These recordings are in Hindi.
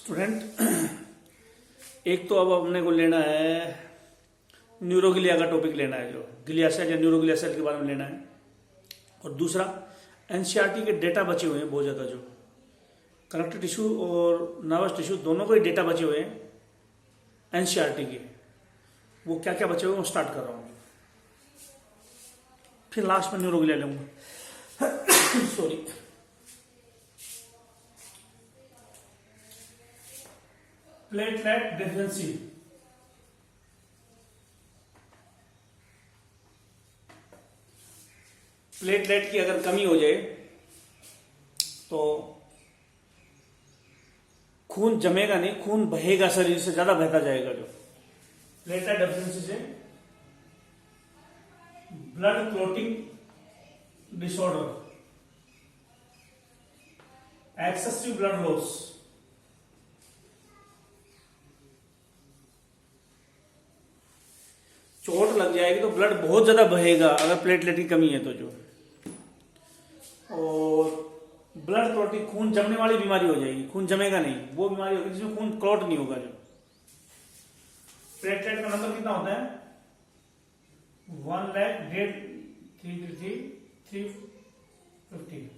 स्टूडेंट, एक तो अब अपने को लेना है न्यूरोगिलिया का टॉपिक लेना है, जो गिलिया सेल या न्यूरोगिलिया सेल के बारे में लेना है। और दूसरा एनसीईआरटी के डेटा बचे हुए हैं बहुत ज़्यादा, जो कनेक्टिव टिश्यू और नर्वस टिश्यू दोनों को ही डेटा बचे हुए हैं एनसीईआरटी के। वो क्या क्या बचे हुए हैं वो स्टार्ट कर रहा हूँ, फिर लास्ट में न्यूरोगिलिया लूँगा। सॉरी। Platelet deficiency. प्लेटलेट की अगर कमी हो जाए तो खून जमेगा नहीं, खून बहेगा, शरीर से ज्यादा बहता जाएगा। जो प्लेटलेट डेफिशिएंसी से blood clotting disorder, excessive blood loss, चोट लग जाएगी तो ब्लड बहुत ज्यादा बहेगा अगर प्लेटलेट की कमी है तो। जो और ब्लड क्लॉटिंग, खून जमने वाली बीमारी हो जाएगी, खून जमेगा नहीं, वो बीमारी होगी जिसमें खून क्लॉट नहीं होगा। जो प्लेटलेट का नंबर कितना होता है 1,03,350।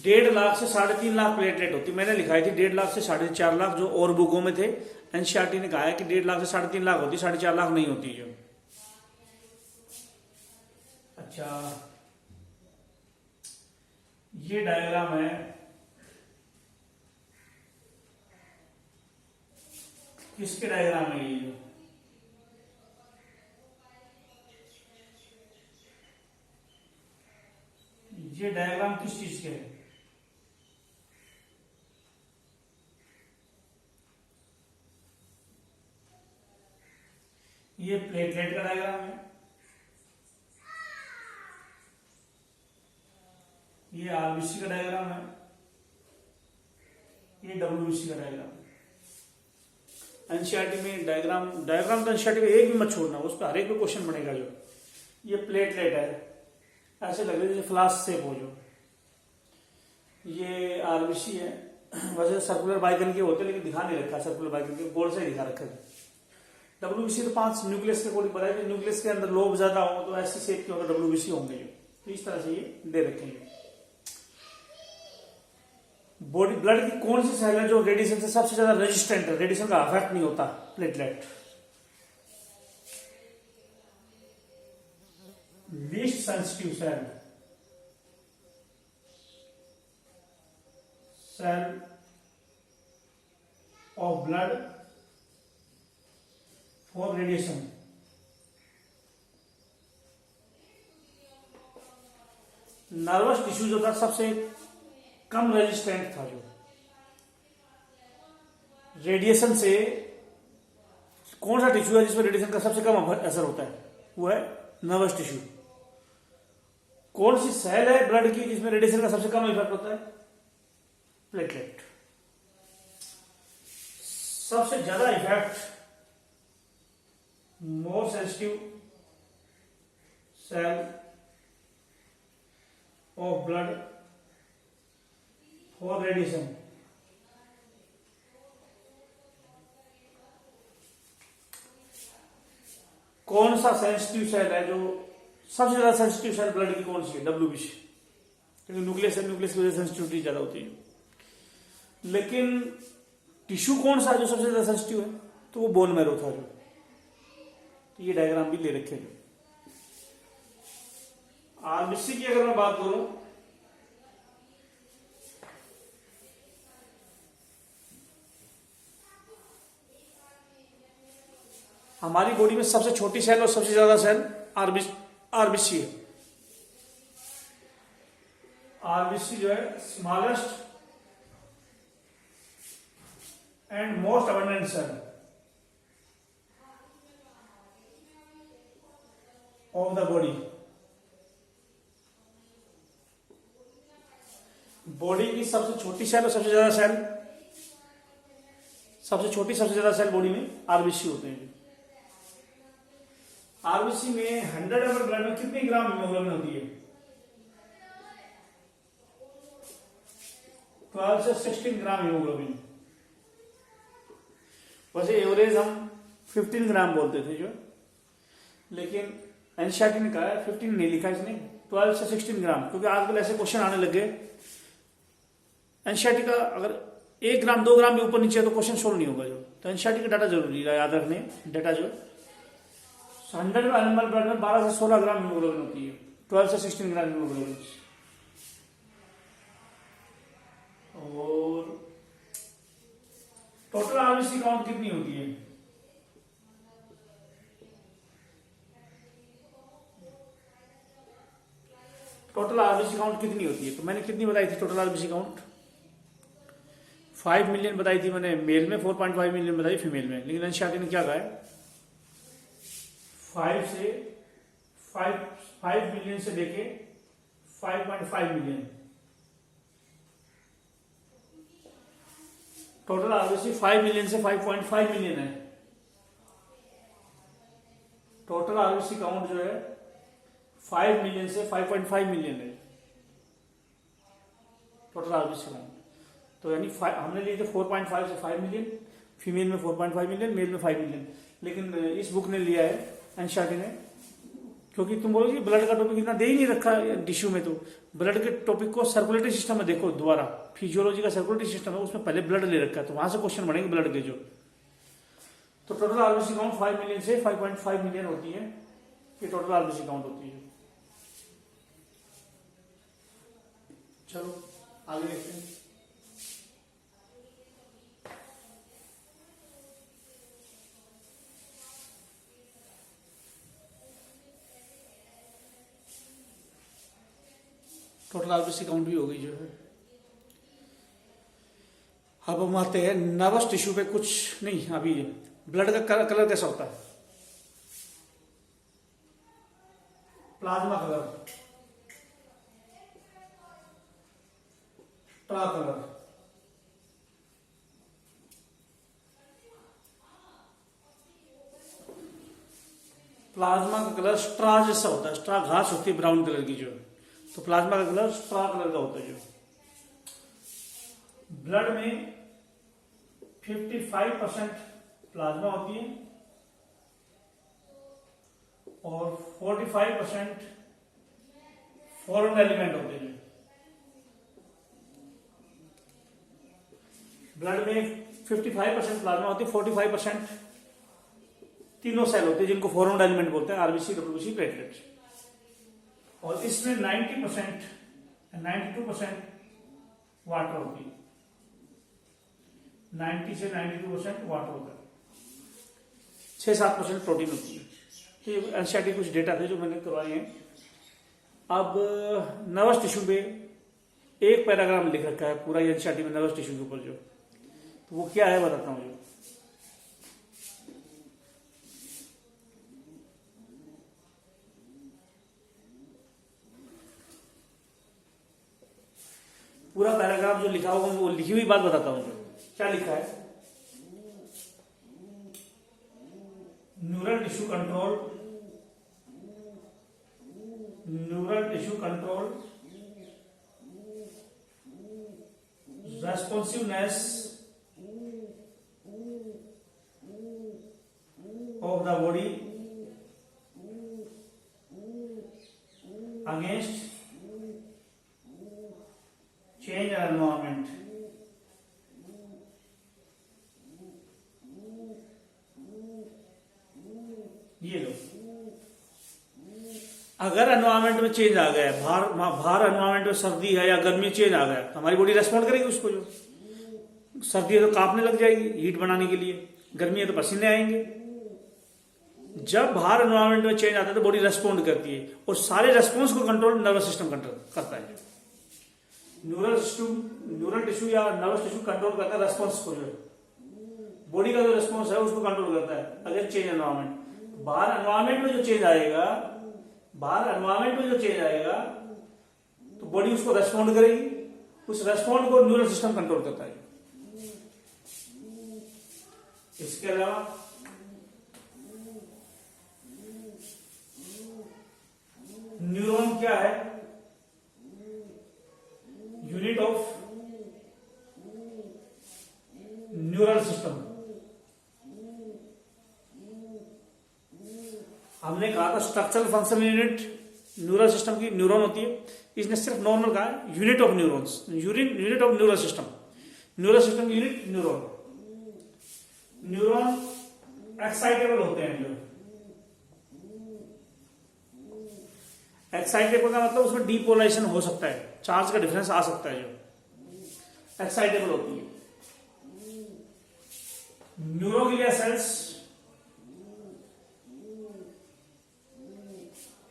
1.5 लाख से 3.5 लाख प्लेटलेट होती। मैंने लिखाई थी 1.5 लाख से 4.5 लाख, जो और बुकों में थे। एनसीईआरटी ने कहा है कि 1.5 लाख से 3.5 लाख होती, 4.5 लाख नहीं होती। जो अच्छा, ये डायग्राम है, किसके डायग्राम है ये? ये डायग्राम किस चीज के है? ये प्लेटलेट का डायग्राम है, ये आरबीसी का डायग्राम है, ये डब्ल्यूबीसी का डायग्राम है। एनसीईआरटी में डायग्राम तो एनसीईआरटी में एक भी मत छोड़ना, उस पर हर एक में क्वेश्चन बनेगा। जो ये प्लेटलेट है, ऐसे लग रहा है जैसे फ्लास्क शेप हो। जो ये आरबीसी है, वैसे सर्कुलर बाइकन के होते हैं लेकिन दिखा नहीं रखा, सर्कुलर बाइकन के गोल से ही दिखा रखा है। डब्ल्यूबीसी तो 5 न्यूक्लियस के अकॉर्डिंग बताया कि न्यूक्लियस के अंदर लोब ज्यादा हो तो ऐसी शेप के होगा डब्ल्यूबीसी होंगे। तो इस तरह से ये दे रखेंगे। बॉडी ब्लड की कौन सी सेल है जो रेडिएशन से सबसे ज्यादा रेजिस्टेंट है, रेडिएशन का अफेक्ट नहीं होता? Platelet. Least sensitive cell, cell of blood for radiation. Nervous tissue जो था सबसे कम रेजिस्टेंट था। जो रेडिएशन से कौन सा टिश्यू है जिसमें रेडिएशन का सबसे कम असर होता है? वो है नर्वस टिश्यू। कौन सी सेल है ब्लड की जिसमें रेडिएशन का सबसे कम इफेक्ट होता है? प्लेटलेट। सबसे ज्यादा effect more sensitive cell of blood for radiation. कौन सा सेंसिटिव सेल है जो सबसे ज्यादा सेंसिटिव सेल ब्लड की कौन सी है? डब्ल्यूबीसी। क्योंकि न्यूक्लियस है, न्यूक्लियस की वजह से सेंसिटिविटी ज्यादा होती है। लेकिन टिश्यू कौन सा है जो सबसे ज्यादा सेंसिटिव है? तो वो बोन मैरो था। जो तो ये डायग्राम भी ले रखे। जो आरबीसी की अगर मैं बात करूं, हमारी बॉडी में सबसे छोटी सेल और सबसे ज्यादा सेल आरबीसी है। आरबीसी जो है smallest and most abundant cell of the body. Body की सबसे छोटी सेल और सबसे ज्यादा सेल, सबसे छोटी सबसे ज्यादा सेल बॉडी में आरबीसी होते हैं। आरबीसी में 100 ml ब्लड में कितनी ग्राम हीमोग्लोबिन होती है? 12 से 16 ग्राम हीमोग्लोबिन। वैसे एवरेज हम 15 ग्राम बोलते थे जो, लेकिन एनसीईआरटी ने कहा है 15 नहीं लिखा इसने, 12 से 16 ग्राम, क्योंकि आजकल ऐसे क्वेश्चन आने लगे एनसीईआरटी का अगर 1 ग्राम 2 ग्राम भी ऊपर नीचे है तो क्वेश्चन सोल्व नहीं होगा जो। तो एनसीईआरटी का डाटा जरूरी है याद रखने, डाटा जो 100 एनिमल ब्लड में 12 से 16 ग्राम हीमोग्लोबिन होती है, 12 से 16 ग्राम हीमोग्लोबिन। और टोटल आरबीसी काउंट कितनी होती है? टोटल आरबीसी काउंट कितनी होती है? तो मैंने कितनी बताई थी टोटल आरबीसी काउंट? 5 मिलियन बताई थी मैंने मेल में, 4.5 मिलियन बताई फीमेल में। लेकिन एनसीईआरटी ने क्या कहा है, 5 मिलियन से लेके 5.5 मिलियन। टोटल आरबीसी 5 मिलियन से 5.5 मिलियन है। टोटल आरबीसी काउंट जो है 5 मिलियन से 5.5 मिलियन है टोटल आरबीसी काउंट। तो यानी हमने लिए थे 4.5 से 5 मिलियन, फीमेल में 4.5 मिलियन, मेल में 5 मिलियन। लेकिन इस बुक ने लिया है एनसीईआरटी ने, क्योंकि तुम बोलोगे ब्लड का टॉपिक इतना दे ही नहीं रखा टिश्यू में, तो ब्लड के टॉपिक को सर्कुलेटरी सिस्टम में देखो दोबारा, फिजियोलॉजी का सर्कुलेटरी सिस्टम है उसमें पहले ब्लड ले रखा है, तो वहां से क्वेश्चन बढ़ेंगे ब्लड के जो। तो टोटल आरबीसी काउंट 5 मिलियन से 5.5 मिलियन होती है, ये टोटल आरबीसी काउंट होती है। चलो आगे देखते हैं। टोटल आरबीसी काउंट भी हो गई जो है। अब हम आते हैं नर्वस टिश्यू पे, कुछ नहीं अभी ब्लड का कलर कैसा होता है? प्लाज्मा कलर, ट्रा कलर, प्लाज्मा का कलर स्ट्रा जैसा होता है, स्ट्रा घास होती है ब्राउन कलर की जो, तो प्लाज्मा का कलर स्ट्रा कलर का होता है जो। ब्लड में 55% प्लाज्मा होती है और 45% फॉरेन एलिमेंट होते हैं। ब्लड में 55% प्लाज्मा होती है, 45% तीनों सेल होते हैं जिनको फॉरेन एलिमेंट बोलते हैं, आरबीसी, डब्ल्यूबीसी, प्लेटलेट्स। और इसमें 90% 92% वाटर होती है, 90 से 92% वाटर होता है, 6-7% प्रोटीन होती है। ये एनसीईआरटी कुछ डेटा थे जो मैंने करवाए हैं। अब नर्वस टिश्यू पे एक पैराग्राफ लिख रखा है पूरा एनसीईआरटी में नर्वस टिश्यू के ऊपर जो, तो वो क्या है बताता हूं जो। पूरा पैराग्राफ जो लिखा होगा वो लिखी हुई बात बताता हूं जो। क्या लिखा है? Neural tissue control, responsiveness of the body against change in environment। ये लो, अगर एनवायरमेंट में चेंज आ गया है, बाहर एनवायरमेंट में सर्दी है या गर्मी चेंज आ गया, तो हमारी बॉडी रेस्पॉन्ड करेगी उसको। जो सर्दी है तो कांपने लग जाएगी हीट बनाने के लिए, गर्मी है तो पसीने आएंगे। जब बाहर एनवायरमेंट में चेंज आता है तो बॉडी रेस्पॉन्ड करती है, और सारे रेस्पॉन्स को कंट्रोल नर्वस सिस्टम कंट्रोल करता है। न्यूरल टिश्यू या नर्वस टिश्यू कंट्रोल करता है रेस्पॉन्स को, जो बॉडी का जो रेस्पॉन्स है उसको कंट्रोल करता है अगर चेंज एनवायरमेंट। बाहर एनवायरमेंट में जो चेंज आएगा तो बॉडी उसको रेस्पॉन्ड करेगी, उस रेस्पॉन्ड को न्यूरल सिस्टम कंट्रोल करता है। इसके अलावा न्यूरॉन क्या है? यूनिट ऑफ हमने कहा था structural functional unit neural system की न्यूरॉन होती है। इसने सिर्फ नॉर्मल कहा है unit of neurons, unit of neural system, neural system की यूनिट न्यूरॉन। न्यूरॉन एक्साइटेबल होते हैं जो, एक्साइटेबल का मतलब उसमें डीपोलराइजेशन हो सकता है, चार्ज का डिफरेंस आ सकता है, जो एक्साइटेबल होती है। न्यूरोग्लिया सेल्स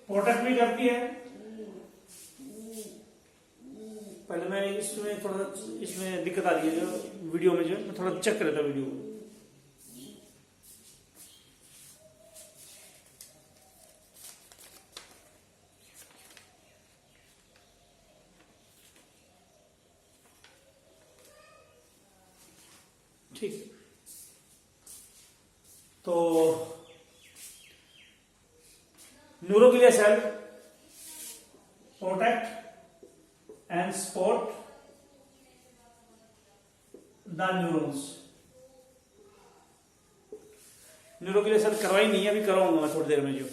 प्रोटेक्ट भी करती है। पहले मैं इसमें थोड़ा सा इसमें दिक्कत आ रही है जो वीडियो में, जो मैं थोड़ा चेक कर लेता वीडियो को। ठीक, तो neuroglia cell protect and support the neurons. Neuroglia cell करवाई नहीं है, अभी करवाऊंगा मैं थोड़ी देर में। जो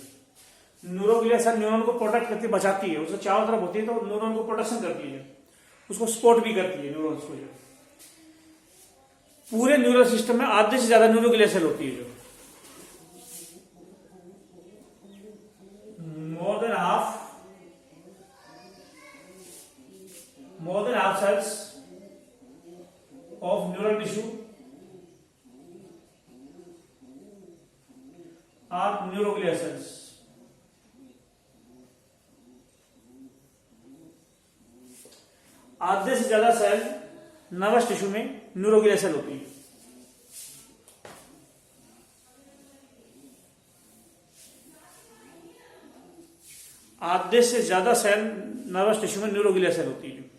न्यूरोग्लिया सेल न्यूरॉन को प्रोटेक्ट करती है, बचाती है, उससे चारों तरफ होती है, तो न्यूरॉन को प्रोटेक्शन करती है, उसको सपोर्ट भी करती है न्यूरॉन्स को। जो पूरे न्यूरल सिस्टम में आधे से ज्यादा न्यूरोग्लिया सेल होती है, जो more than half cells of neural tissue are neuroglia cells. आधे से ज्यादा सेल नर्वस टिश्यू में न्यूरोग्लिया सेल होती है। आधे से ज्यादा सेल नर्वस टिश्यू में न्यूरोग्लिया सेल होती है।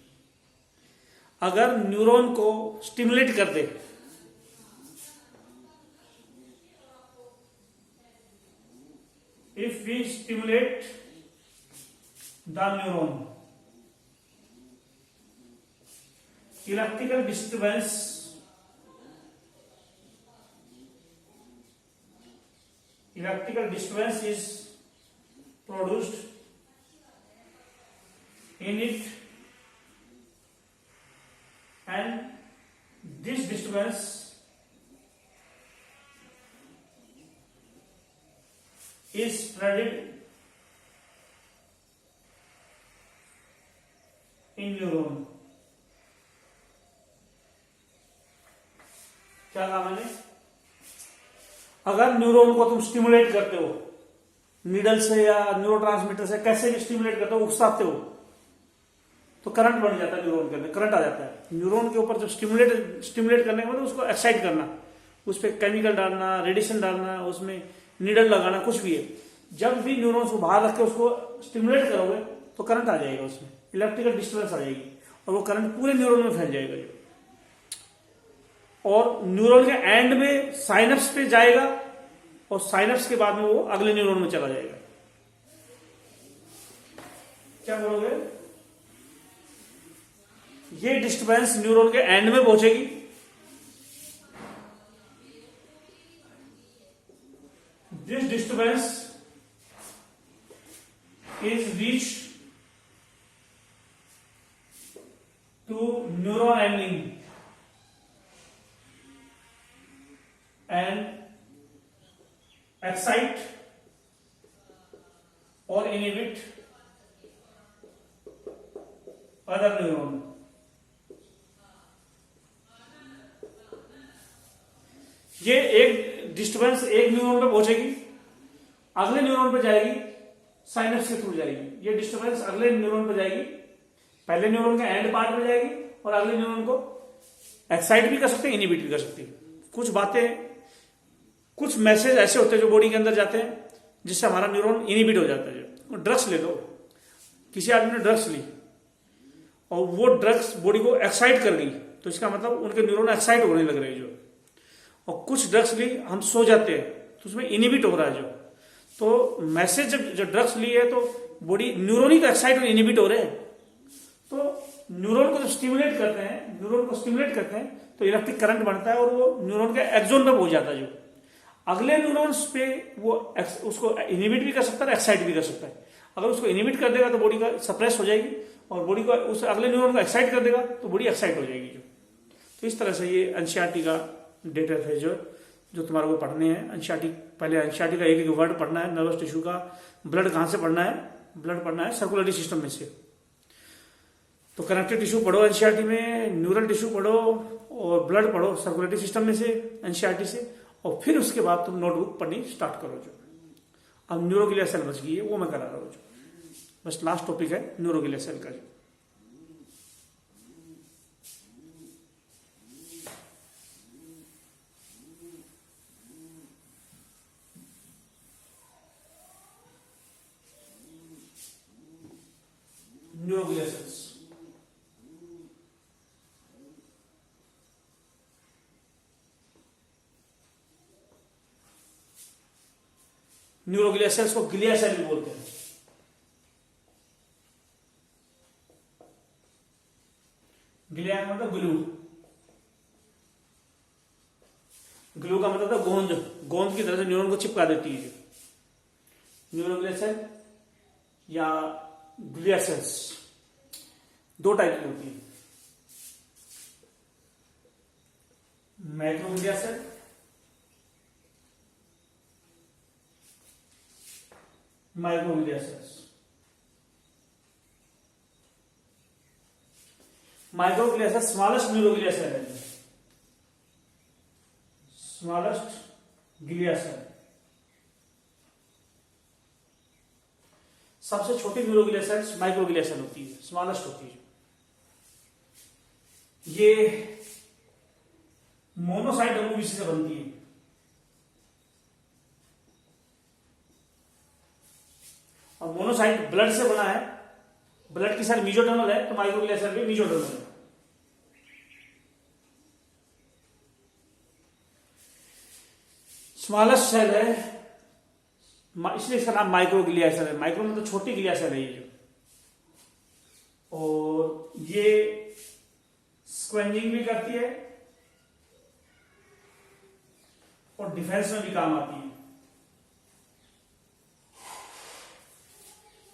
अगर न्यूरॉन को स्टिमुलेट कर दे, if we stimulate the neuron, electrical disturbance is produced in it, and this disturbance is spreaded in neuron। क्या कहा मैंने? अगर न्यूरॉन को तुम स्टिमुलेट करते हो नीडल से या न्यूरोट्रांसमीटर से, कैसे भी स्टिमुलेट करते हो, उकसाते हो, तो करंट बढ़ जाता है न्यूरॉन के अंदर, करंट आ जाता है न्यूरॉन के ऊपर। जब स्टिमुलेट करने के बाद उसको एक्साइट करना, उस पर केमिकल डालना, रेडिएशन डालना, उसमें नीडल लगाना, कुछ भी है। जब भी न्यूरॉन्स को बाहर रख के उसको स्टिमुलेट करोगे तो करंट आ जाएगा, उसमें इलेक्ट्रिकल डिस्टर्बेंस आ जाएगी, और वो करंट पूरे न्यूरॉन में फैल जाएगा। और न्यूरॉन के एंड में साइनप्स पे जाएगा, और साइनप्स के बाद में वो अगले न्यूरॉन में चला जाएगा। क्या बोलोगे? ये डिस्टर्बेंस न्यूरॉन के एंड में पहुंचेगी, this disturbance is reach to neuron ending and excite or inhibit other neuron। ये एक डिस्टर्बेंस एक न्यूरॉन पे पहुंचेगी, अगले न्यूरॉन पे जाएगी, साइनप्स के थ्रू जाएगी। ये डिस्टर्बेंस अगले न्यूरॉन पे जाएगी, पहले न्यूरॉन के एंड पार्ट में जाएगी, और अगले न्यूरॉन को एक्साइट भी कर सकते हैं, इनहिबिट भी कर सकते हैं। कुछ बातें, कुछ मैसेज ऐसे होते हैं जो बॉडी के अंदर जाते हैं, जिससे हमारा न्यूरॉन इनहिबिट हो जाता है। ड्रग्स ले लो, किसी आदमी ने ड्रग्स ली और वो ड्रग्स बॉडी को एक्साइट कर गई, तो इसका मतलब उनके न्यूरॉन एक्साइट होने लग रहे हैं जो। और कुछ ड्रग्स ली, हम सो जाते हैं, तो उसमें इनहिबिट हो रहा है जो। तो मैसेज जब ड्रग्स ली है तो बॉडी न्यूरॉन ही तो एक्साइट और इनहिबिट हो रहे हैं। तो न्यूरॉन को जब स्टिमुलेट करते हैं, न्यूरॉन को स्टिमुलेट करते हैं तो इलेक्ट्रिक करंट बनता है, और वो न्यूरॉन के एक्सोन पे पहुंच जाता है जो। अगले न्यूरॉन्स पे वो उसको इनिबिट भी कर सकता है, एक्साइट भी कर सकता है। अगर उसको इनिबिट कर देगा तो बॉडी का सप्रेस हो जाएगी, और बॉडी को उस अगले न्यूरॉन को एक्साइट कर देगा तो बॉडी एक्साइट हो जाएगी। तो इस तरह से ये एनसीईआरटी का डेटा है जो तुम्हारे को पढ़ने हैं। एनसीईआरटी, पहले एनसीईआरटी का एक एक वर्ड पढ़ना है, नर्वस टिश्यू का, ब्लड कहाँ से पढ़ना है, ब्लड पढ़ना है सर्कुलेटरी सिस्टम में से। तो कनेक्टिव टिश्यू पढ़ो एनसीईआरटी में, न्यूरल टिश्यू पढ़ो और ब्लड पढ़ो सर्कुलेटरी सिस्टम में से एनसीईआरटी से, और फिर उसके बाद तुम नोटबुक पढ़नी स्टार्ट करो। जो अब न्यूरोग्लिया सेल बच गई है वो मैं करा रहा हूँ। बस लास्ट टॉपिक है न्यूरोग्लिया सेल का। न्यूरोग्लिया सेल्स, न्यूरोग्लिया सेल्स को ग्लिया सेल भी बोलते हैं। ग्लिया का मतलब ग्लू, ग्लू का मतलब था गोंद, गोंद की तरह से न्यूरॉन को चिपका देती है। न्यूरोग्लिया सेल या ग्लिया सेल्स दो टाइप की होती है, macroglia cell, microglia cells. Microglia cell smallest neuroglia cell है, स्मॉलेस्ट ग्लिया सेल, सबसे छोटी न्यूरोग्लिया सेल्स माइक्रोग्लिया सेल होती है, स्मॉलेस्ट होती है। ये मोनोसाइट डब्ल्यूबीसी से बनती है। और मोनोसाइट ब्लड से बना है, ब्लड की सेल मीजोडर्मल है, तो माइक्रोग्लिया सेल भी मीजोडर्मल है। स्मॉलेस्ट सेल है इसलिए इसका नाम माइक्रोग्लिया सेल है। माइक्रो में तो छोटी ग्लिया सेल है ये, और ये स्क्वेंजिंग भी करती है और डिफेंस में भी काम आती है।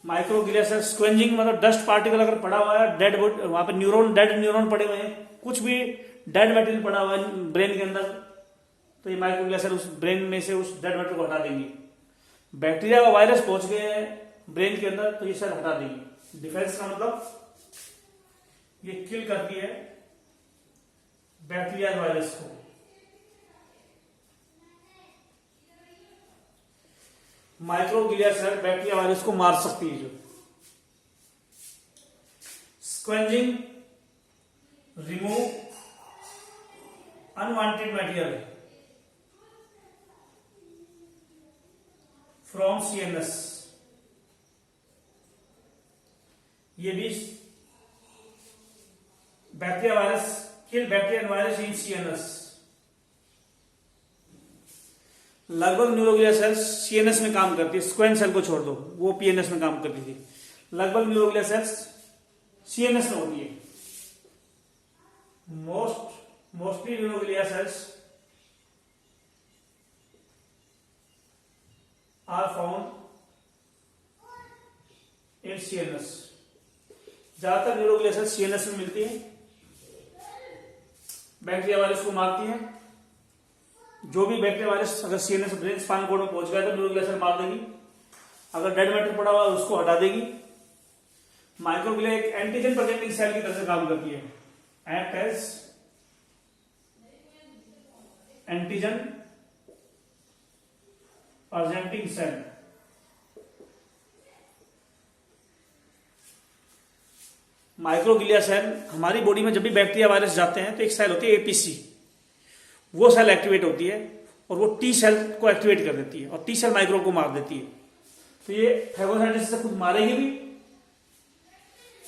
माइक्रोग्लिया सेल स्क्वेंजिंग मतलब डस्ट पार्टिकल अगर पड़ा हुआ है, डेड वहां पे न्यूरॉन, डेड न्यूरॉन पड़े हुए हैं, कुछ भी डेड मटेरियल पड़ा हुआ है ब्रेन के अंदर, तो ये माइक्रोग्लिया सेल उस ब्रेन में से उस डेड मटेरियल को हटा देंगी। बैक्टीरिया का वायरस पहुंच गए हैं ब्रेन के अंदर तो ये सेल हटा देंगी। डिफेंस का मतलब ये किल करती है बैक्टीरिया वायरस को। माइक्रोग्लिया सेल बैक्टीरिया वायरस को मार सकती है। जो scavenging, remove unwanted material from CNS, ये भी bacteria virus, kill bacteria virus in CNS. लगभग न्यूरोग्लिया सेल्स सीएनएस में काम करती है, स्क्वेंज सेल को छोड़ दो वो पीएनएस में काम करती थी। लगभग न्यूरोग्लिया सेल्स सीएनएस में होती है। Mostly neuroglia cells are found in CNS. ज्यादातर न्यूरोग्लिया सेल्स सीएनएस में मिलती है, बैक्टीरिया वायरस को मारती है। जो भी बैक्टीरिया वायरस अगर सीएनएस ब्रेन स्पाइनल कॉर्ड में पहुंच गया तो न्यूरोग्लिया सेल मार देगी। अगर डेड मैटर पड़ा हुआ उसको हटा देगी। माइक्रोग्लिया एक एंटीजन प्रेजेंटिंग सेल की तरह से काम करती है, act as antigen presenting cell. Microglia cell हमारी बॉडी में जब भी बैक्टीरिया वायरस जाते हैं तो एक सेल होती है एपीसी, वो सेल एक्टिवेट होती है और वो टी सेल को एक्टिवेट कर देती है और टी सेल माइक्रो को मार देती है। तो ये फैगोसाइटोसिस से खुद मारेगी भी,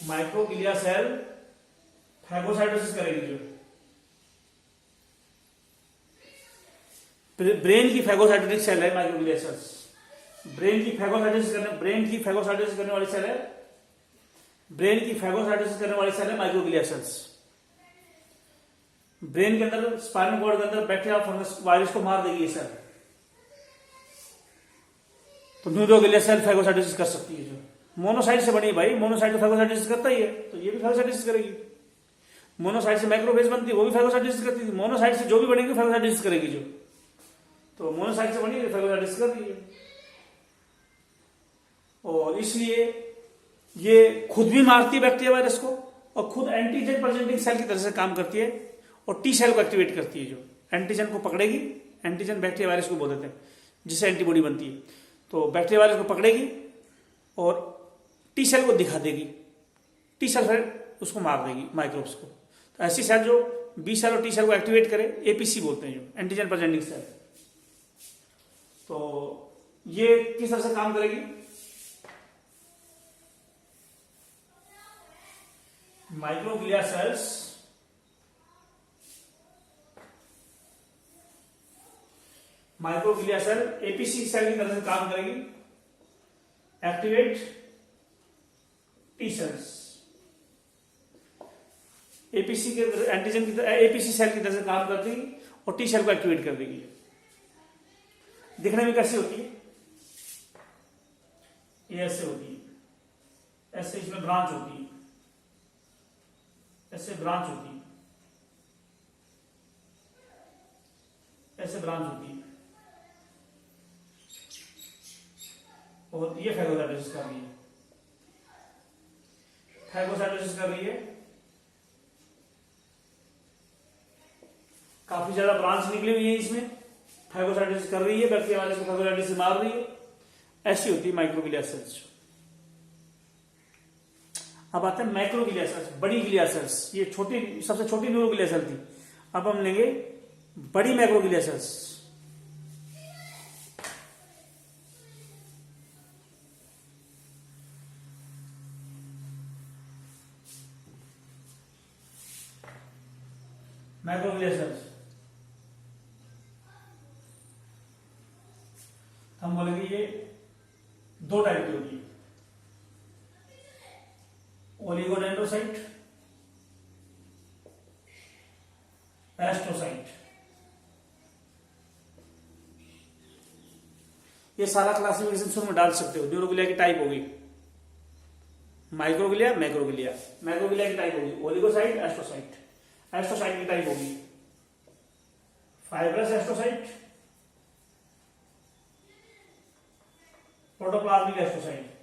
माइक्रोग्लिया सेल फैगोसाइटोसिस करेगी। जो ब्रेन की फैगोसाइटोटिक सेल है माइक्रोग्लिया सेल्स, ब्रेन की फैगोसाइटोसिस करने वाली सेल है, ब्रेन की फैगोसाइटोसिस करने वाली सेल है माइक्रोग्लिया सेल्स। ब्रेन के अंदर स्पाइनल कॉर्ड के अंदर बैक्टीरिया फंगस वायरस को मार देगी ये सेल। तो न्यूरोग्लिया सेल फैगोसाइटोसिस कर सकती है। जो मोनोसाइट से बनी भाई, मोनोसाइट तो फैगोसाइटोसिस करता ही है, तो ये भी फैगोसाइटोसिस करेगी। मोनोसाइट से मैक्रोफेज बनती है, वो भी फैगोसाइटोसिस करती है। मोनोसाइट से जो भी बनेगी फैगोसाइटोसिस करेगी जो, तो मोनोसाइट से बनी है फैगोसाइटोसिस कर रही है। और इसलिए ये खुद भी मारती है बैक्टीरिया वायरस को, और खुद एंटीजन प्रेजेंटिंग सेल की तरह से काम करती है, और टी सेल को एक्टिवेट करती है। जो एंटीजन को पकड़ेगी, एंटीजन बैक्टीरिया वायरस को बोल देते हैं, जिससे एंटीबॉडी बनती है, तो बैक्टीरिया वायरस को पकड़ेगी और टी सेल को दिखा देगी, टी सेल फिर उसको मार देगी माइक्रोब्स को। तो ऐसी सेल जो बी सेल और टी सेल को एक्टिवेट करे, एपीसी बोलते हैं, जो एंटीजन प्रेजेंटिंग सेल। तो ये किस तरह से काम करेगी? Microglia cells microglia cell APC cell की तरह से काम करेगी, एक्टिवेट टी सेल्स। एपीसी के एंटीजन की तरह, एपीसी सेल की तरह से काम करती और टी सेल को एक्टिवेट कर देगी। दिखने में कैसी होती है? ये ऐसे होती है, ऐसे इसमें ब्रांच होती है, ऐसे ब्रांच होती है, ऐसे ब्रांच होती है, और ये फैगोसाइटोसिस कर रही है, फैगोसाइटोसिस कर रही है। काफी ज्यादा ब्रांच निकली हुई है इसमें, फैगोसाइटोसिस कर रही है, बैक्टीरिया वायरस को फैगोसाइटोसिस मार रही है। ऐसी होती है माइक्रोग्लिया सेल्स। अब आते हैं मैक्रोग्लिया सेल्स, बड़ी ग्लिया सेल्स। ये छोटी, सबसे छोटी न्यूरोग्लिया सेल थी, अब हम लेंगे बड़ी मैक्रोग्लिया सेल्स। मैक्रोग्लिया सेल्स हम बोलेंगे ये दो टाइप की होगी, ओलिगोडेंड्रोसाइट, एस्ट्रोसाइट। ये सारा क्लासिफिकेशन शुरू में डाल सकते हो। न्यूरोग्लिया की टाइप होगी माइक्रोग्लिया, मैक्रोग्लिया। मैक्रोग्लिया की टाइप होगी ओलिगोसाइट, एस्ट्रोसाइट। एस्ट्रोसाइट की टाइप होगी फाइब्रस एस्ट्रोसाइट, प्रोटोप्लाज्मिक एस्ट्रोसाइट।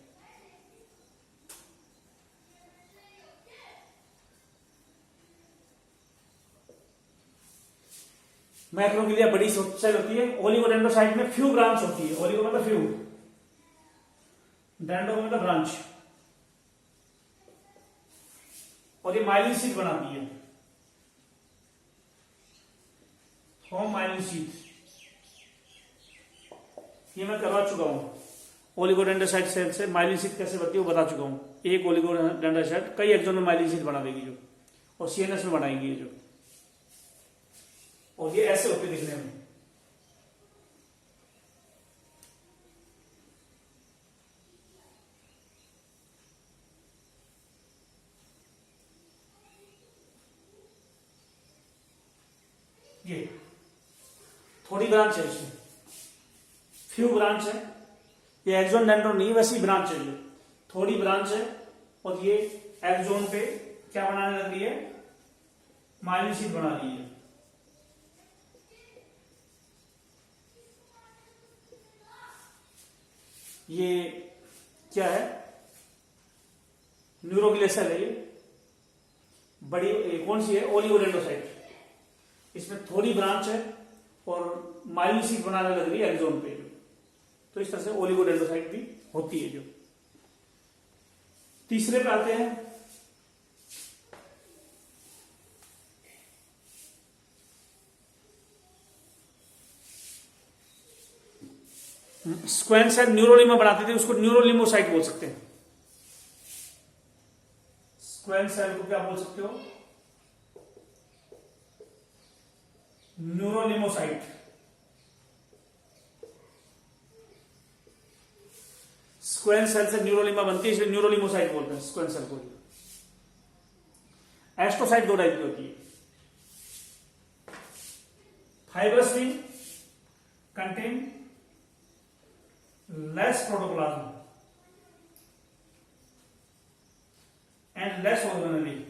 मैक्रोग्लिया बड़ी सेल होती है। ओलिगोडेंड्रोसाइट में फ्यू ब्रांच होती है, ओलिगो मतलब फ्यू, डेंड्रो मतलब ब्रांच, और ये माइलिन शीट बनाती है, होम माइलिन शीट। ये मैं करवा चुका हूं, ओलिगोडेंड्रोसाइट सेल से माइलिन शीट कैसे बनती है वो बता चुका हूं। एक ओलिगोडेंड्रोसाइट कई एक्सोन में माइलिन शीट बना देगी जो, और सीएनएस में बनाएगी जो, और ये ऐसे होते दिखने में। ये थोड़ी ब्रांच है इसमें, फ्यू ब्रांच है, ये एक्सोन डेंड्रोन नहीं, वैसी ब्रांच है, ये थोड़ी ब्रांच है, और ये एक्सोन पे क्या बनाने लग रही है? माइलिन शीट बना रही है। ये क्या है? न्यूरोग्लिया सेल है ये, बड़ी। कौन सी है? ओलिगोडेंड्रोसाइट। इसमें थोड़ी ब्रांच है और माइलिन शीट बनाने लग रही है एक्सोन पे, तो इस तरह से ओलिगोडेंड्रोसाइट भी होती है जो। तीसरे पे आते हैं, स्क्वेन सेल न्यूरोलिमा बनाते थे, उसको न्यूरोलिमोसाइट बोल सकते हैं। स्क्वेन सेल को क्या बोल सकते हो? न्यूरोलिमोसाइट। स्क्वेन सेल से न्यूरोलिमा बनती है, इसलिए न्यूरोलिमोसाइट बोलते हैं स्क्वेन सेल को। एस्ट्रोसाइट दो टाइप की होती है, फाइब्रस में contain less protoplasm and less organelle.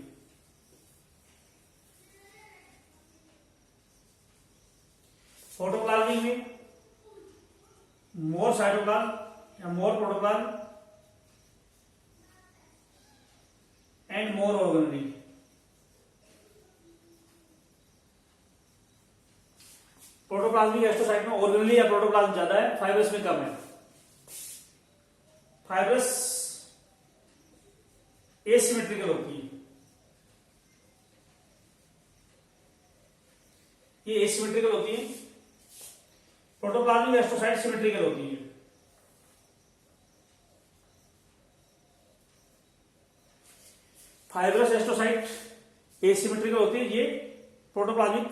Photoplasmic में more cytoplasm या more protoplasm and more organelle. Protoplasmic astrocyte में ऑर्गेनेली या प्रोटोप्लाज्म ज्यादा है, फाइब्रस में कम है. फाइब्रस एसिमेट्रिकल होती है, ये एसिमेट्रिकल होती है. प्रोटोप्लाज्मिक एस्ट्रोसाइट सिमेट्रिकल होती है. फाइब्रस एस्ट्रोसाइट एसिमेट्रिकल होती है, ये प्रोटोप्लाज्मिक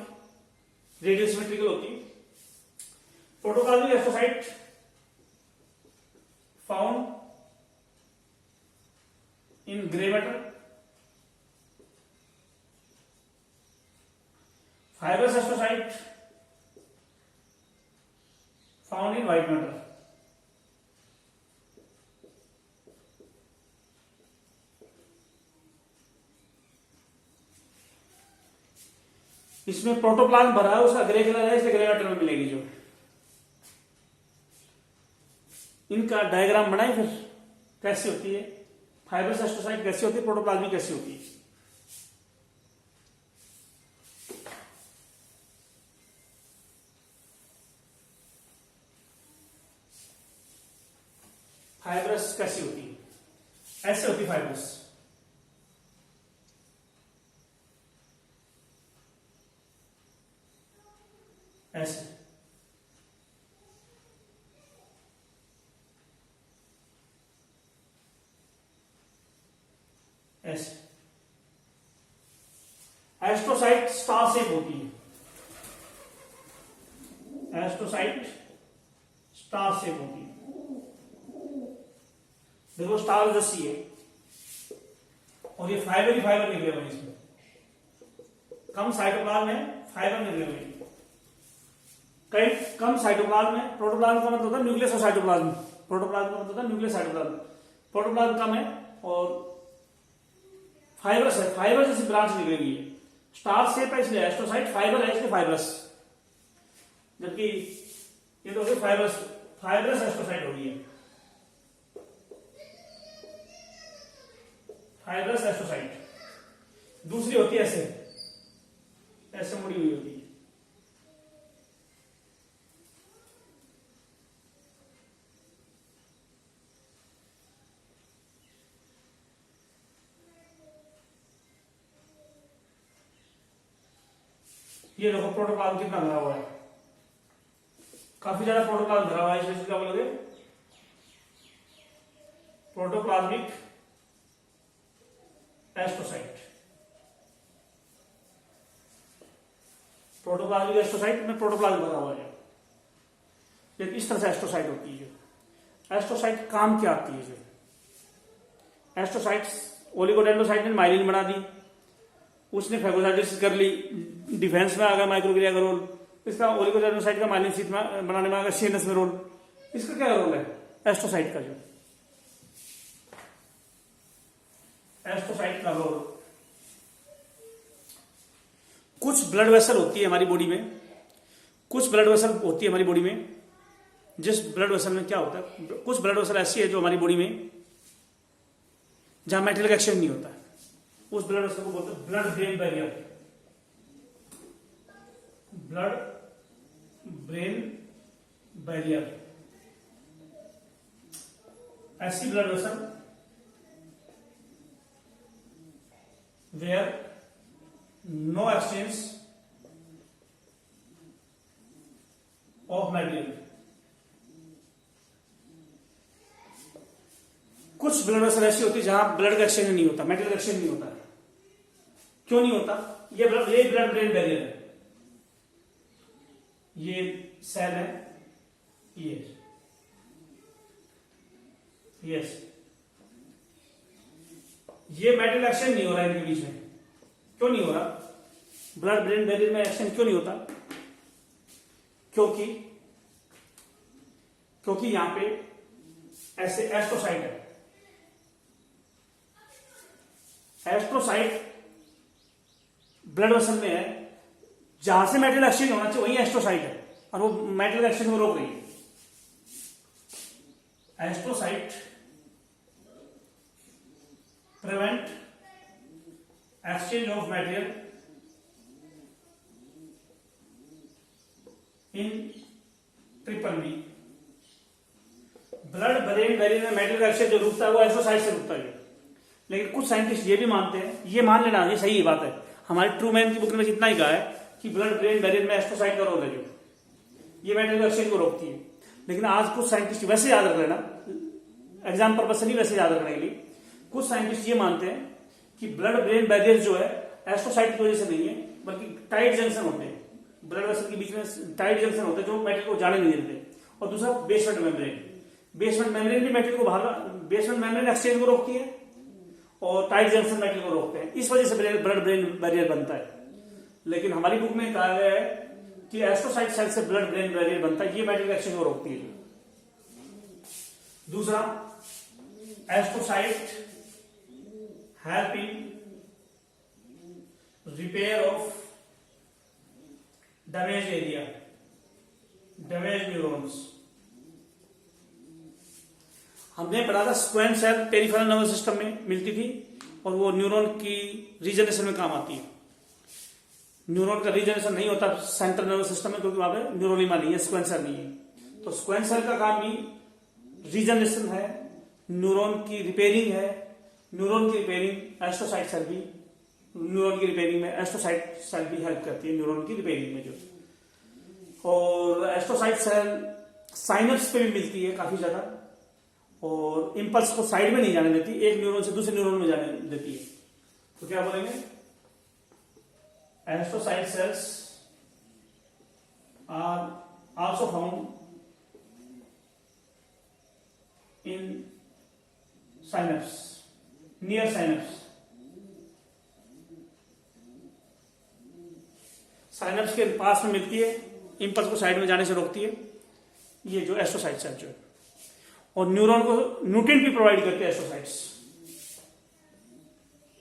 रेडियल सिमेट्रिकल होती है. Protoplasmic astrocyte found in grey matter. Fibrous astrocyte found in white matter. इसमें प्रोटोप्लाज्म भरा है, उसका ग्रे कलर है, इसलिए ग्रे मैटर में मिलेगी. जो इनका डायग्राम बनाए फिर कैसी होती है फाइब्रस एस्ट्रोसाइट, कैसी होती है प्रोटोप्लाज्मिक, कैसी होती है. फाइब्रस कैसी होती है, ऐसे होती है फाइब्रस. ऐसे ऐसे. एस्ट्रोसाइट स्टार शेप होती है. एस्ट्रोसाइट स्टार शेप होती है. देखो स्टार जैसी है, और ये फाइबर ही फाइबर निकले हुए इसमें. कम साइटोप्लाज्म में फाइबर निकले हुए, कई कम साइटोप्लाज्म में. प्रोटोप्लाज्म का मतलब होता है न्यूक्लियस और साइटोप्लाज्म. प्रोटोप्लाज्म का मतलब होता है न्यूक्लियस साइटोप्लाज्म. प्रोटोप्लाज्म कम है और फाइब्रस है, फाइबर जैसी ब्रांच निकलेगी. स्टार शेप है इसलिए एस्ट्रोसाइट, फाइबर है इसलिए फाइब्रस. जबकि ये तो होगी फाइब्रस, फाइब्रस एस्ट्रोसाइट होगी. Fibrous astrocyte. दूसरी होती है ऐसे, ऐसे मुड़ी हुई होती है. ये देखो प्रोटोप्लाज्म कितना भरा हुआ है, काफी ज्यादा प्रोटोप्लाज्म भरा हुआ है. इसमें क्या बोलोगे, प्रोटोप्लाज्मिक एस्ट्रोसाइट. प्रोटोप्लाज्मिक एस्ट्रोसाइट में प्रोटोप्लाज्म भरा हुआ है. लेकिन इस तरह से एस्ट्रोसाइट होती है. जो एस्ट्रोसाइट काम क्या आती है, जो एस्ट्रोसाइट्स ओलिगोडेंड्रोसाइट ने माइलिन बना दी, उसने फेगोसाइटोसिस कर ली, डिफेंस में आ गया माइक्रोग्लिया का रोल. इसका ओलिगोडेंड्रोसाइट का माइलिन शीथ बनाने में आ गया सीएनएस में रोल. इसका क्या रोल है एस्ट्रोसाइट का, जो एस्ट्रोसाइट का रोल. कुछ ब्लड वेसल होती है हमारी बॉडी में, कुछ ब्लड वेसल होती है हमारी बॉडी में. जिस ब्लड वेसल में क्या होता है, कुछ ब्लड वेसल ऐसी है जो हमारी बॉडी में जहां मेटल का एक्सचेंज नहीं होता है, उस ब्लड वेसल को बोलते हैं blood brain barrier. Blood brain barrier. ऐसी blood vessel where no exchange of material. कुछ ब्लड वेसल ऐसी होती है जहां ब्लड का एक्सचेंज नहीं होता, मेटल का एक्सचेंज नहीं होता. क्यों नहीं होता, ये ब्लड ब्रेन बैरियर है. ये सेल है, ये यस, ये मेटल एक्सचेंज नहीं हो रहा है इनके बीच में. क्यों नहीं हो रहा, ब्लड ब्रेन बैरियर में एक्सचेंज क्यों नहीं होता, क्योंकि यहां पे ऐसे एस्ट्रोसाइट है। एस्ट्रोसाइट ब्लड वेसल में है, जहां से मेटल एक्सचेंज होना चाहिए वही एस्ट्रोसाइट है, और वो मेटल एक्सचेंज को रोक रही है। Astrocyte prevent exchange of material in triple B. Blood brain barrier में मेटल का एक्सचेंज जो रुकता है वो एस्ट्रोसाइट से रुकता है। लेकिन कुछ साइंटिस्ट ये भी मानते हैं, ये मान लेना ये सही बात है, हमारी ट्रूमैन की बुक में इतना ही कहा है कि ब्लड ब्रेन बैरियर में एस्ट्रोसाइट का रोल है, जो ये मेटल का एक्सचेंज को रोकती है। लेकिन आज कुछ साइंटिस्ट वैसे याद रख लेना, एग्जाम पर्पज से नहीं, वैसे याद रखने के लिए कुछ साइंटिस्ट ये मानते हैं कि ब्लड ब्रेन बैरियर जो है एस्ट्रोसाइट की वजह से नहीं है, बल्कि टाइट जंक्शन होते हैं, ब्लड वेसल के बीच में टाइट जंक्शन होते हैं जो मेटल को जाने नहीं देते। और दूसरा बेसमेंट मेम्ब्रेन, बेसमेंट मेम्ब्रेन भी मेटल को बाहर, बेसमेंट मेम्ब्रेन एक्सचेंज को रोकती है और टाइट जंक्शन मेटल को रोकते हैं, इस वजह से ब्लड ब्रेन बैरियर बनता है। लेकिन हमारी बुक में कहा गया है कि एस्ट्रोसाइट सेल से ब्लड ब्रेन बैरियर बनता है, ये मेटल एक्सचेंज को रोकती है। दूसरा, astrocyte help in repair of damage area, damage neurons. हमने पढ़ा था स्क्वेंट सेल पेरिफेरल नर्वस सिस्टम में मिलती थी और वो न्यूरॉन की रीजनरेशन में काम आती है। न्यूरॉन का रीजनरेशन नहीं होता सेंट्रल नर्वस सिस्टम में, क्योंकि वहां पे न्यूरोलिमा नहीं है, स्क्वेंट सेल नहीं है। तो स्क्वेंट सेल का काम भी रीजनरेशन है, न्यूरॉन की रिपेयरिंग है। न्यूरॉन की रिपेयरिंग एस्ट्रोसाइट सेल भी, न्यूरॉन की रिपेयरिंग में एस्ट्रोसाइट सेल भी हेल्प करती है, न्यूरॉन की रिपेयरिंग में जो। और एस्ट्रोसाइट सेल साइनप्स पे भी मिलती है काफी ज्यादा, और इंपल्स को साइड में नहीं जाने देती, एक न्यूरॉन से दूसरे न्यूरॉन में जाने देती है। तो क्या बोलेंगे, astrocyte cells are also found in synapse, near synapse. Synapse के पास में मिलती है, इंपल्स को साइड में जाने से रोकती है, ये जो एस्ट्रोसाइट सेल जो है। और न्यूरॉन को न्यूट्रिएंट भी प्रोवाइड करते हैं astrocytes,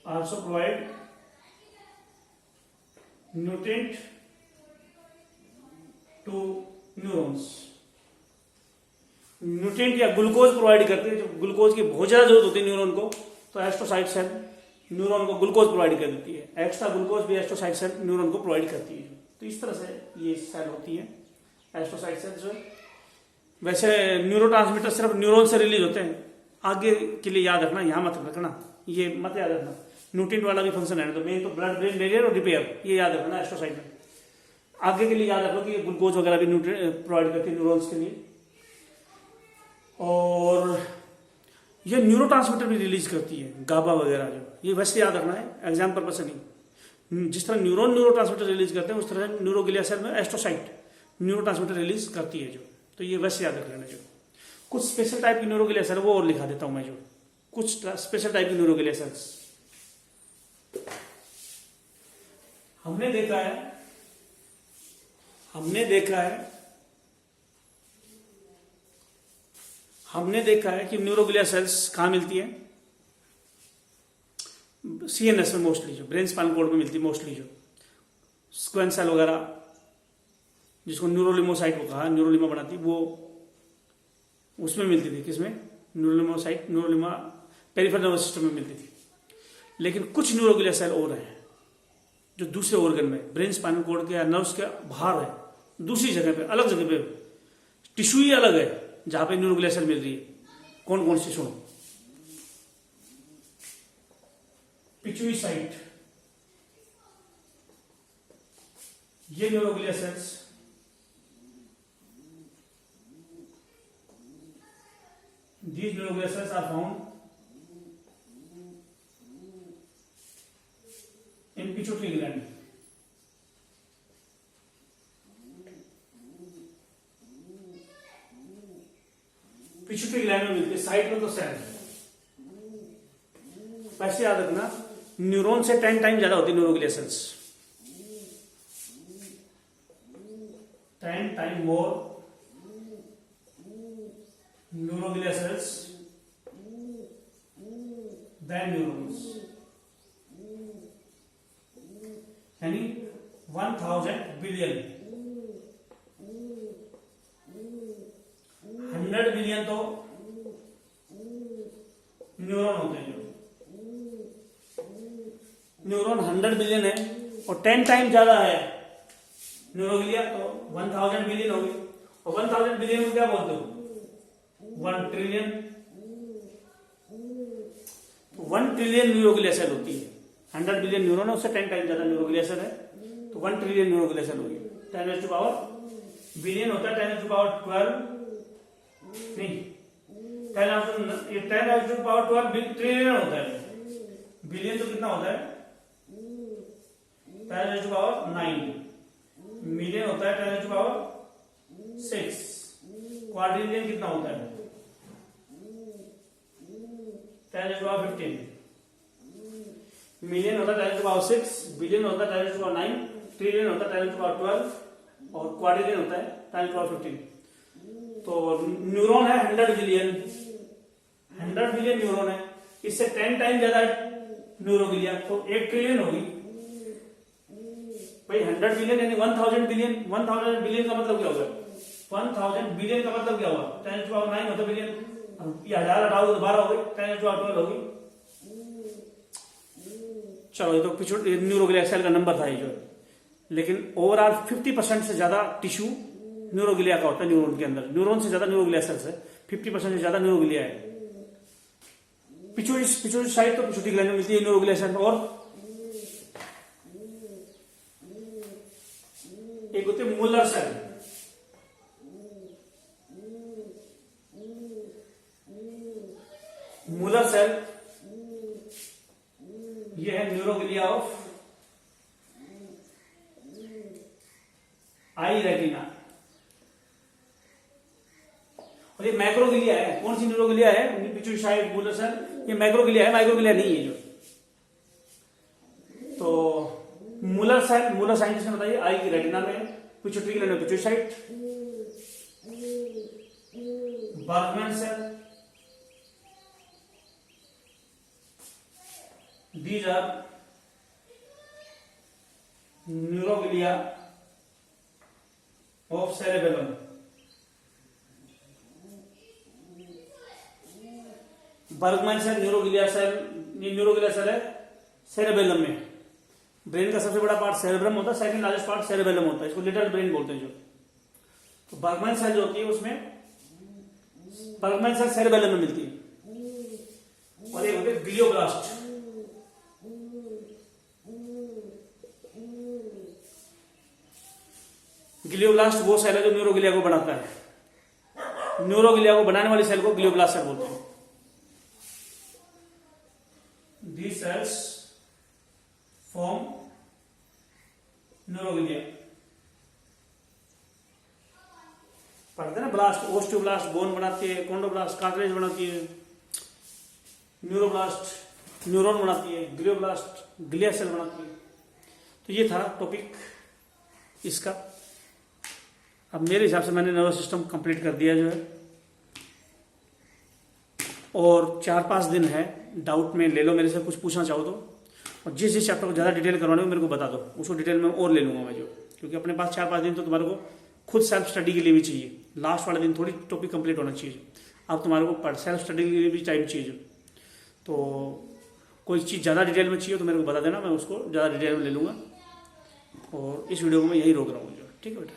also provide nutrient to neurons. Nutrient या ग्लूकोज प्रोवाइड करते हैं, जो ग्लूकोज की बहुत ज्यादा जरूरत होती है न्यूरॉन को, तो एस्ट्रोसाइट सेल न्यूरॉन को ग्लूकोज प्रोवाइड कर देती है। एक्स्ट्रा ग्लूकोज भी एस्ट्रोसाइट सेल न्यूरॉन को प्रोवाइड करती है। तो इस तरह से ये सेल होती है एस्ट्रोसाइट सेल जो है। वैसे न्यूरोट्रांसमीटर सिर्फ न्यूरॉन से रिलीज होते हैं, आगे के लिए याद रखना, यहां मत रखना, ये मत याद रखना। न्यूट्रिएंट वाला भी फंक्शन है, तो मेन तो ब्लड ब्रेन बैरियर और रिपेयर, ये याद रखना एस्ट्रोसाइट में। आगे के लिए याद रखो कि ग्लूकोज वगैरह भी न्यूट्रिएंट प्रोवाइड करती है न्यूरॉन्स के लिए। और ये न्यूरोट्रांसमीटर भी रिलीज करती है, गाबा वगैरह जो, ये वैसे याद रखना है, एग्जाम पर्पस से नहीं। जिस तरह न्यूरॉन न्यूरोट्रांसमीटर रिलीज करते हैं, उस तरह न्यूरोग्लिया सेल में एस्ट्रोसाइट न्यूरोट्रांसमीटर रिलीज करती है जो, तो ये वैसे याद रख लेना। जो कुछ स्पेशल टाइप की न्यूरोग्लिया सेल वो और लिखा देता हूं मैं, जो कुछ स्पेशल टाइप की न्यूरोग्लिया सेल्स हमने देखा है कि न्यूरोग्लिया सेल्स कहां मिलती है, सीएनएस में मोस्टली, जो ब्रेन स्पाइनल कॉर्ड में मिलती है मोस्टली, जो स्क्वेंट सेल वगैरह जिसको न्यूरोलिमोसाइट को कहा, न्यूरोलिमा बनाती, वो उसमें मिलती थी। किसमें, न्यूरोलिमोसाइट, न्यूरोलिमा पेरिफेरल नर्वस सिस्टम में मिलती थी। लेकिन कुछ न्यूरोग्लिया सेल और हैं जो दूसरे ऑर्गन में, ब्रेन स्पाइनल कॉर्ड के या नर्व्स के बाहर है, दूसरी जगह पे, अलग जगह पे, टिश्यू ही अलग है जहां पे न्यूरोग्लिया सेल मिल रही है। कौन कौन सी, सुनो, पिट्यूटरी साइट, ये neuroglia cells these neuroglial cells are found in pituitary gland. Pituitary gland में मिलती है, साइट में तो सेल। वैसे याद रखना, न्यूरॉन से 10 टाइम ज्यादा होती है neuroglia cells, 10 time more neuroglial cells than neurons, यानी 1000 बिलियन, 100 बिलियन तो न्यूरॉन होते हैं। जो न्यूरॉन 100 बिलियन है और 10 टाइम ज्यादा है न्यूरोग्लिया, तो 1000 बिलियन होगी। और 1000 बिलियन को क्या बोलते हो? 1 ट्रिलियन। 1 ट्रिलियन न्यूरोग्लिया सेल होती है। 100 बिलियन न्यूरॉन है, उससे 10 टाइम ज्यादा न्यूरोग्लिया सेल है, तो 1 ट्रिलियन न्यूरोग्लिया सेल होगी। 10⁻⁴ बिलियन होता है 10⁻12 नहीं, 10⁻12 ट्रिलियन होता है। बिलियन तो कितना होता है? 10⁻9। मिलियन होता है 10⁻6। क्वाड्रिलियन कितना होता है? 10⁻15। मिलियन होता है 10⁻6, बिलियन होता है 10⁻9, ट्रिलियन होता है 10⁻12 और क्वाड्रिलियन होता है 10⁻15। तो न्यूरॉन है 100 बिलियन, 100 बिलियन न्यूरॉन है, इससे 10 टाइम ज्यादा न्यूरोग्लिया, तो 1 ट्रिलियन होगी भाई। 100 बिलियन यानी 1000 बिलियन। 1000 बिलियन का मतलब क्या होगा? 1000 बिलियन का मतलब क्या हुआ? 10⁻9 होता बिलियन, ये 1000 हटाओगे तो 12 हो गई, 10⁻12 होगी। चलो, ये तो पिछड़ न्यूरोग्लिया सेल का नंबर था ये जो, लेकिन ओवरऑल 50% से ज्यादा टिश्यू न्यूरोग्लिया का होता है न्यूरॉन के अंदर। न्यूरॉन से ज्यादा न्यूरोग्लिया सेल्स है, 50% से ज्यादा न्यूरोग्लिया है। पिछुड़ी साइड तो पिछुड़ी ग्लैंड में मिलती है न्यूरोग्लिया सेल। और एक होती है मूलर सेल। मूलर सेल ये है न्यूरोग्लिया ऑफ आई रेटिना। और ये मैक्रोग्लिया है। कौन सी न्यूरोग्लिया है? पिछुड़ी साइड मूलर सेल, ये मैक्रोग्लिया है, माइक्रोग्लिया नहीं है जो। तो मूलर सेल, मूलर साइंटिस्ट ने बताइए, आई की रेटिना में, पिछुटरी ग्लैंड में pituitary side. Bergmann cell, these are neuroglia of cerebellum. Bergmann cell neuroglia cell, ये न्यूरोग्लिया सेल है सेरेबेलम में। ब्रेन का सबसे बड़ा पार्ट सेरेब्रम होता है, सेकंड लार्जेस्ट पार्ट सेरेबेलम होता है, इसको लिटिल ब्रेन बोलते हैं जो। तो बर्गमैन सेल जो होती है उसमें बर्गमैन सेल सेरेबेलम में मिलती है। और एक होते हैं ग्लियोब्लास्ट। ग्लियोब्लास्ट वो सेल है जो न्यूरोग्लिया को बनाता है। न्यूरोग्लिया को बनाने वाली सेल को ग्लियोब्लास्ट सेल बोलते हैं। These cells form neuroglia. पढ़ते ना, ब्लास्ट, ओस्टियोब्लास्ट बोन बनाती है, कॉन्डोब्लास्ट कार्टिलेज बनाती है, न्यूरोब्लास्ट न्यूरॉन बनाती है, ग्लियोब्लास्ट ग्लिया सेल बनाती है। तो ये था टॉपिक इसका। अब मेरे हिसाब से मैंने नर्वस सिस्टम कंप्लीट कर दिया जो है, और 4-5 दिन है, डाउट में ले लो मेरे से, कुछ पूछना चाहो तो। और जिस जिस चैप्टर को ज़्यादा डिटेल करवाने को मेरे को बता दो, उसको डिटेल में और ले लूँगा मैं जो, क्योंकि अपने पास 4-5 दिन तो तुम्हारे को खुद सेल्फ स्टडी के लिए भी चाहिए। लास्ट वाले दिन थोड़ी टॉपिक कंप्लीट होना चाहिए, अब तुम्हारे को सेल्फ स्टडी के लिए भी टाइम चाहिए जो। तो कोई चीज़ ज़्यादा डिटेल में चाहिए तो मेरे को बता देना, मैं उसको ज़्यादा डिटेल में ले लूँगा। और इस वीडियो को मैं यही रोक रहा हूँ जो, ठीक है बेटा।